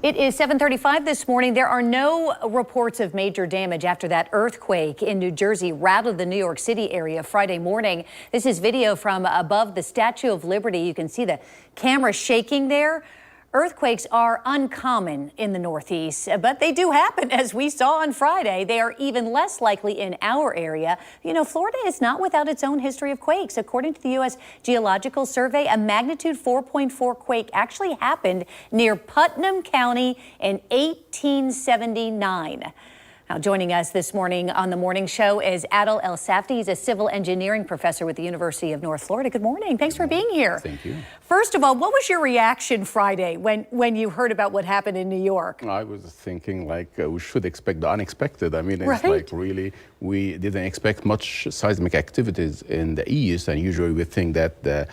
It is 7:35 this morning. There are no reports of major damage after that earthquake in New Jersey rattled the New York City area Friday morning. This is video from above the Statue of Liberty. You can see the camera shaking there. Earthquakes are uncommon in the Northeast, but they do happen, as we saw on Friday. They are even less likely in our area. You know, Florida is not without its own history of quakes. According to the U.S. Geological Survey, a magnitude 4.4 quake actually happened near Putnam County in 1879. Now, joining us this morning on the morning show is Adel ElSafty. He's a civil engineering professor with the University of North Florida. Good morning. Thanks for being here. Thank you. First of all, what was your reaction Friday when you heard about what happened in New York? I was thinking we should expect the unexpected. I mean, it's right? like really, we didn't expect much seismic activities in the east, and usually we think that the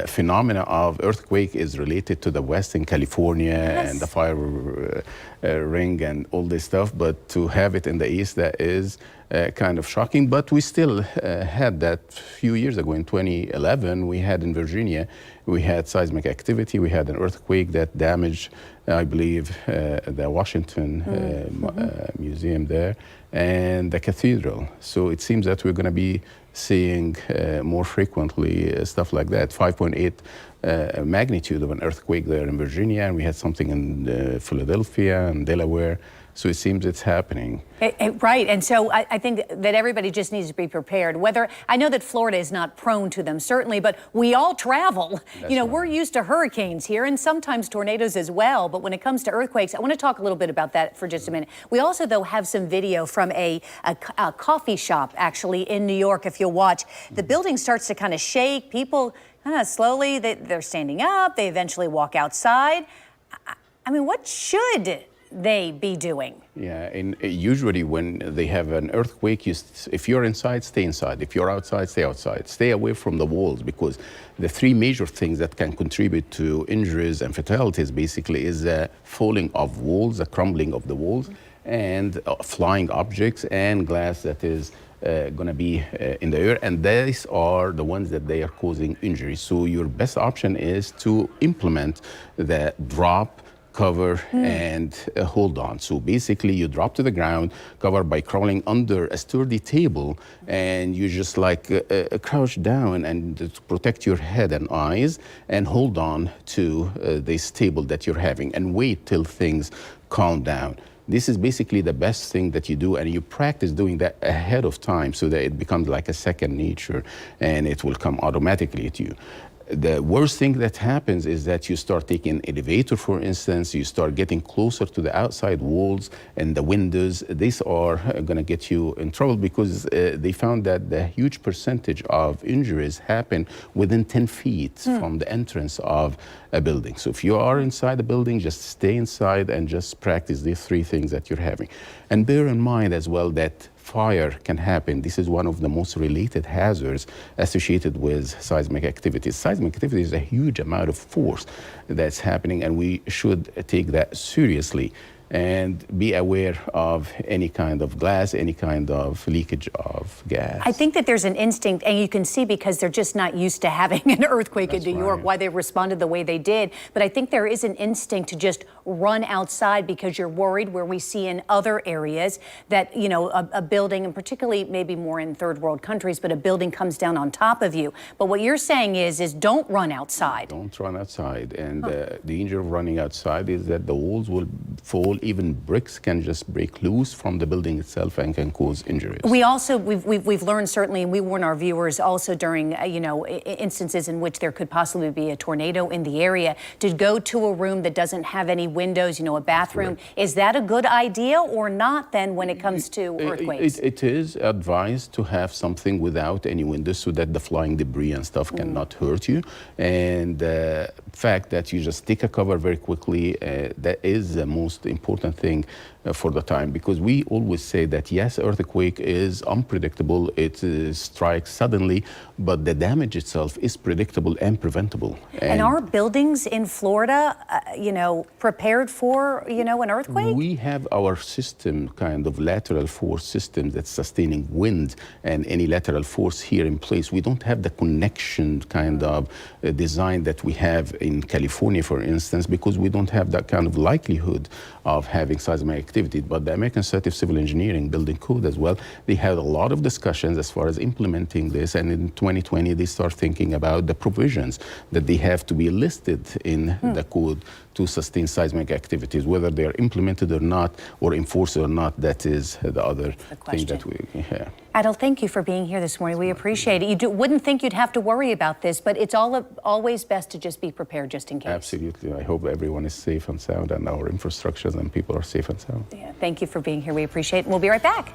phenomena of earthquake is related to the west in California and the fire ring and all this stuff, but to have it in the east, that is kind of shocking. But we still had that a few years ago in 2011. We had in Virginia, we had seismic activity. We had an earthquake that damaged, I believe, the Washington Museum there and the cathedral. So it seems that we're going to be seeing more frequently stuff like that. 5.8 magnitude of an earthquake there in Virginia, and we had something in Philadelphia and Delaware. So it seems it's happening. Right, and so I think that everybody just needs to be prepared. I know that Florida is not prone to them, certainly, but we all travel. That's you know, right. We're used to hurricanes here and sometimes tornadoes as well. But when it comes to earthquakes, I want to talk a little bit about that for just a minute. We also, though, have some video from a coffee shop, actually, in New York. If you'll watch, the building starts to kind of shake. People kind of slowly, they're standing up. They eventually walk outside. I mean, what should they be doing? Yeah, and usually when they have an earthquake, if you're inside, stay inside. If you're outside, stay outside. Stay away from the walls, because the three major things that can contribute to injuries and fatalities basically is the falling of walls, the crumbling of the walls, and flying objects and glass that is going to be in the air, and these are the ones that they are causing injury. So your best option is to implement the drop, cover, and hold on. So basically you drop to the ground, cover by crawling under a sturdy table, and you just crouch down and to protect your head and eyes, and hold on to this table that you're having, and wait till things calm down. This is basically the best thing that you do, and you practice doing that ahead of time so that it becomes like a second nature, and it will come automatically to you. The worst thing that happens is that you start taking elevator, for instance, you start getting closer to the outside walls and the windows. These are going to get you in trouble, because they found that the huge percentage of injuries happen within 10 feet from the entrance of a building. So if you are inside the building, just stay inside and just practice these three things that you're having. And bear in mind as well that fire can happen. This is one of the most related hazards associated with seismic activities. Seismic activity is a huge amount of force that's happening, and we should take that seriously and be aware of any kind of glass, any kind of leakage of gas. I think that there's an instinct, and you can see because they're just not used to having an earthquake in New York, why they responded the way they did. But I think there is an instinct to just run outside because you're worried, where we see in other areas that, you know, a building, and particularly maybe more in third world countries, but a building comes down on top of you. But what you're saying is don't run outside. Don't run outside. And the danger of running outside is that the walls will fall. Even bricks can just break loose from the building itself and can cause injuries. We've learned, certainly, and we warn our viewers also during instances in which there could possibly be a tornado in the area, to go to a room that doesn't have any windows, a bathroom. Right. Is that a good idea or not then when it comes to earthquakes? It is advised to have something without any windows so that the flying debris and stuff cannot hurt you. And the fact that you just take a cover very quickly, that is the most important thing for the time, because we always say that yes, earthquake is unpredictable, it strikes suddenly, but the damage itself is predictable and preventable. And are buildings in Florida, prepared for, an earthquake? We have our system, kind of lateral force system that's sustaining wind and any lateral force here in place. We don't have the connection kind of design that we have in California, for instance, because we don't have that kind of likelihood of having seismic activity. But the American Society of Civil Engineering Building Code as well, they had a lot of discussions as far as implementing this, and in 2020 they start thinking about the provisions that they have to be listed in the code to sustain seismic activities. Whether they're implemented or not, or enforced or not, that is the other thing that we have. Adel, thank you for being here this morning. We appreciate it. You wouldn't think you'd have to worry about this, but it's always best to just be prepared just in case. Absolutely. I hope everyone is safe and sound, and our infrastructures and people are safe and sound. Yeah, thank you for being here. We appreciate it. And we'll be right back.